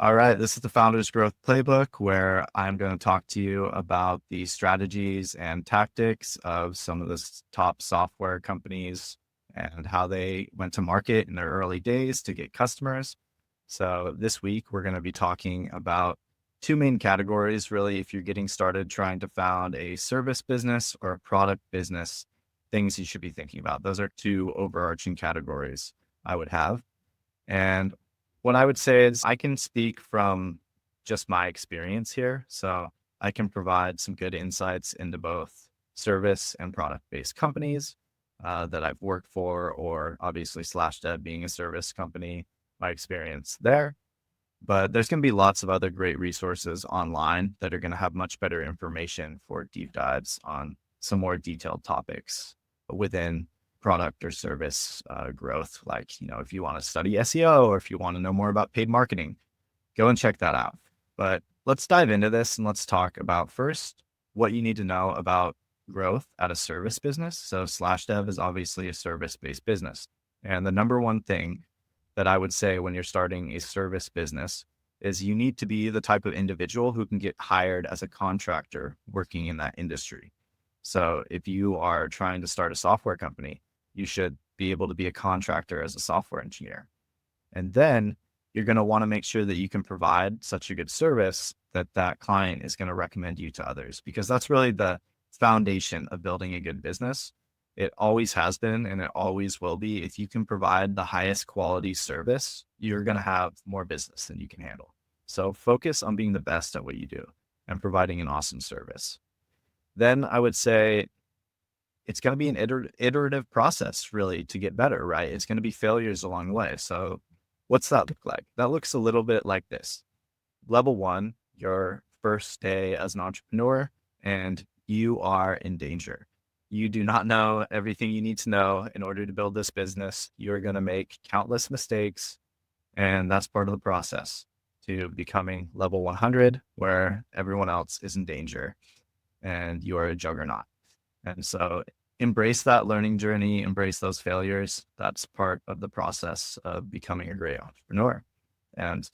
All right, this is the Founders Growth Playbook, where I'm going to talk to you about the strategies and tactics of some of the top software companies and how they went to market in their early days to get customers. So this week, we're going to be talking about two main categories, really, if you're getting started trying to found a service business or a product business, things you should be thinking about. Those are two overarching categories I would have. And what I would say is I can speak from just my experience here. So I can provide some good insights into both service and product based companies that I've worked for, or obviously SlashDev being a service company, my experience there. But there's going to be lots of other great resources online that are going to have much better information for deep dives on some more detailed topics within product or service growth. Like, if you want to study SEO or if you want to know more about paid marketing, go and check that out. But let's dive into this and let's talk about first what you need to know about growth at a service business. So SlashDev is obviously a service-based business. And the number one thing that I would say when you're starting a service business is you need to be the type of individual who can get hired as a contractor working in that industry. So if you are trying to start a software company, you should be able to be a contractor as a software engineer. And then you're going to want to make sure that you can provide such a good service that that client is going to recommend you to others, because that's really the foundation of building a good business. It always has been, and it always will be. If you can provide the highest quality service, you're going to have more business than you can handle. So focus on being the best at what you do and providing an awesome service. Then I would say it's going to be an iterative process, really, to get better, right? It's going to be failures along the way. So what's that look like? That looks a little bit like this. Level one, your first day as an entrepreneur, and you are in danger. You do not know everything you need to know in order to build this business. You're going to make countless mistakes, and that's part of the process to becoming level 100, where everyone else is in danger and you are a juggernaut. And so embrace that learning journey, embrace those failures. That's part of the process of becoming a great entrepreneur. And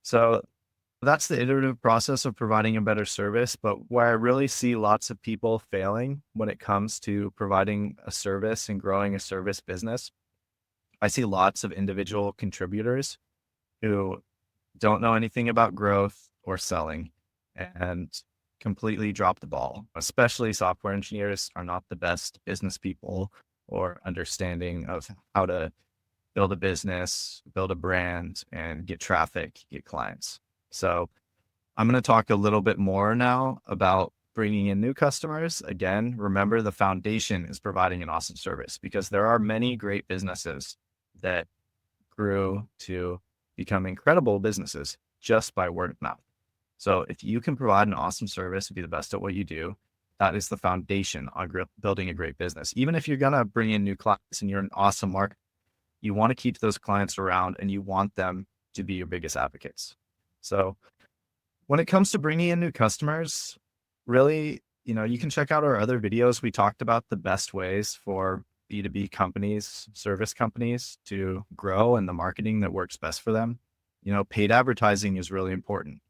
so that's the iterative process of providing a better service. But where I really see lots of people failing when it comes to providing a service and growing a service business, I see lots of individual contributors who don't know anything about growth or selling and completely drop the ball. Especially software engineers are not the best business people or understanding of how to build a business, build a brand, and get traffic, get clients. So I'm going to talk a little bit more now about bringing in new customers. Again, remember the foundation is providing an awesome service, because there are many great businesses that grew to become incredible businesses just by word of mouth. So if you can provide an awesome service and be the best at what you do, that is the foundation on building a great business. Even if you're going to bring in new clients and you're an awesome market, you want to keep those clients around and you want them to be your biggest advocates. So when it comes to bringing in new customers, really, you can check out our other videos. We talked about the best ways for B2B companies, service companies to grow and the marketing that works best for them. Paid advertising is really important.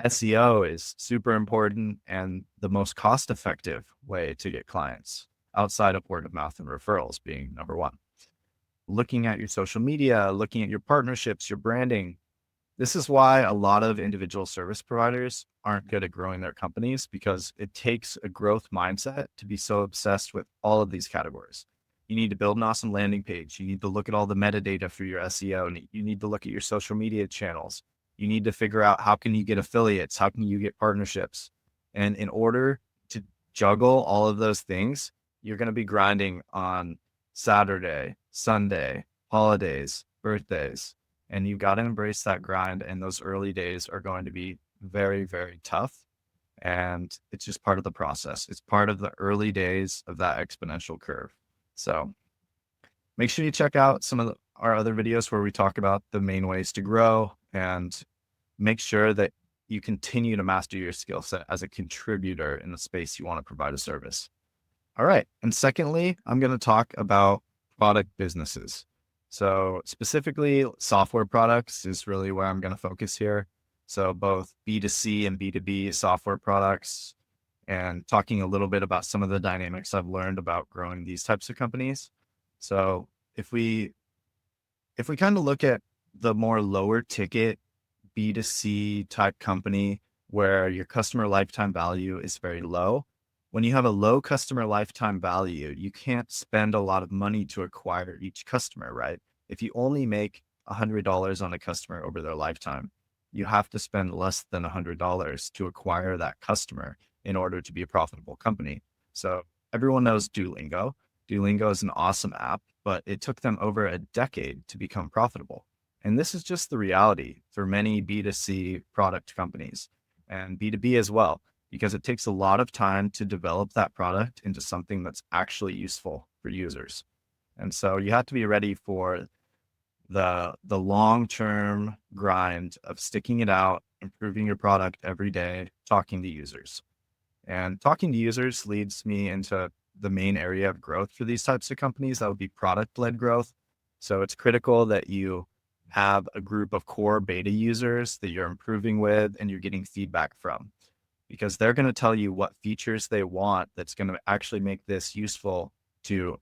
SEO is super important and the most cost-effective way to get clients outside of word of mouth and referrals being number one. Looking at your social media, looking at your partnerships, your branding. This is why a lot of individual service providers aren't good at growing their companies, because it takes a growth mindset to be so obsessed with all of these categories. You need to build an awesome landing page. You need to look at all the metadata for your SEO. And you need to look at your social media channels. You need to figure out how can you get affiliates? How can you get partnerships? And in order to juggle all of those things, you're going to be grinding on Saturday, Sunday, holidays, birthdays, and you've got to embrace that grind. And those early days are going to be very, very tough. And it's just part of the process. It's part of the early days of that exponential curve. So make sure you check out some of our other videos where we talk about the main ways to grow, and make sure that you continue to master your skill set as a contributor in the space you want to provide a service. All right. And secondly, I'm going to talk about product businesses. So specifically software products is really where I'm going to focus here. So both B2C and B2B software products, and talking a little bit about some of the dynamics I've learned about growing these types of companies. So if we if we kind of look at the more lower ticket B2C type company where your customer lifetime value is very low, when you have a low customer lifetime value, you can't spend a lot of money to acquire each customer, right? If you only make $100 on a customer over their lifetime, you have to spend less than $100 to acquire that customer in order to be a profitable company. So everyone knows Duolingo. Duolingo is an awesome app, but it took them over a decade to become profitable. And this is just the reality for many B2C product companies and B2B as well, because it takes a lot of time to develop that product into something that's actually useful for users. And so you have to be ready for the long-term grind of sticking it out, improving your product every day, talking to users. And talking to users leads me into the main area of growth for these types of companies. That would be product-led growth. So it's critical that you have a group of core beta users that you're improving with and you're getting feedback from, because they're going to tell you what features they want that's going to actually make this useful to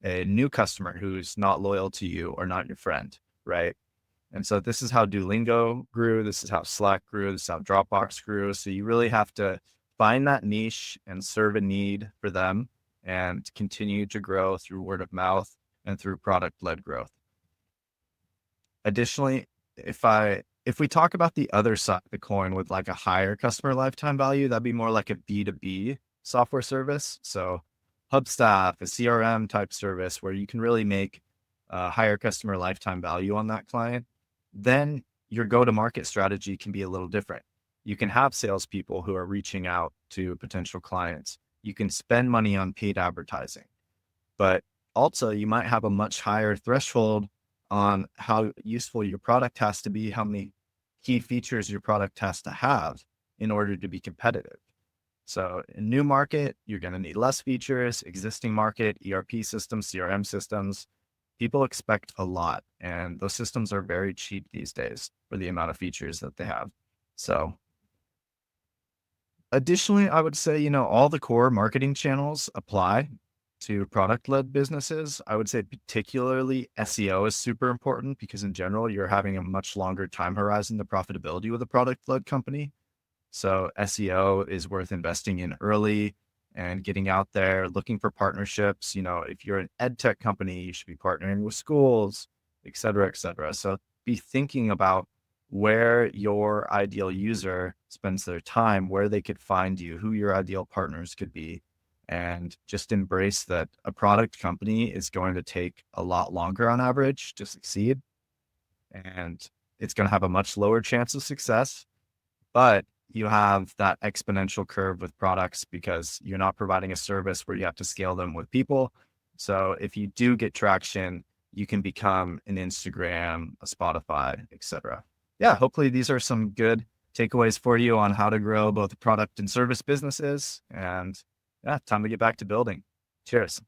a new customer who's not loyal to you or not your friend, right? And so this is how Duolingo grew. This is how Slack grew. This is how Dropbox grew. So you really have to find that niche and serve a need for them and continue to grow through word of mouth and through product-led growth. Additionally, if we talk about the other side of the coin with like a higher customer lifetime value, that'd be more like a B2B software service. So Hubstaff, a CRM type service where you can really make a higher customer lifetime value on that client. Then your go-to-market strategy can be a little different. You can have salespeople who are reaching out to potential clients. You can spend money on paid advertising, but also you might have a much higher threshold on how useful your product has to be, how many key features your product has to have in order to be competitive. So in new market, you're going to need less features. Existing market, ERP systems, CRM systems, people expect a lot, and those systems are very cheap these days for the amount of features that they have. So additionally, I would say, all the core marketing channels apply to product-led businesses. I would say particularly SEO is super important because in general, you're having a much longer time horizon to profitability with a product-led company. So SEO is worth investing in early and getting out there, looking for partnerships. If you're an ed tech company, you should be partnering with schools, et cetera, et cetera. So be thinking about where your ideal user spends their time, where they could find you, who your ideal partners could be, and just embrace that a product company is going to take a lot longer on average to succeed. And it's going to have a much lower chance of success, but you have that exponential curve with products because you're not providing a service where you have to scale them with people. So if you do get traction, you can become an Instagram, a Spotify, etc. Yeah, hopefully these are some good takeaways for you on how to grow both product and service businesses. And yeah, time to get back to building. Cheers.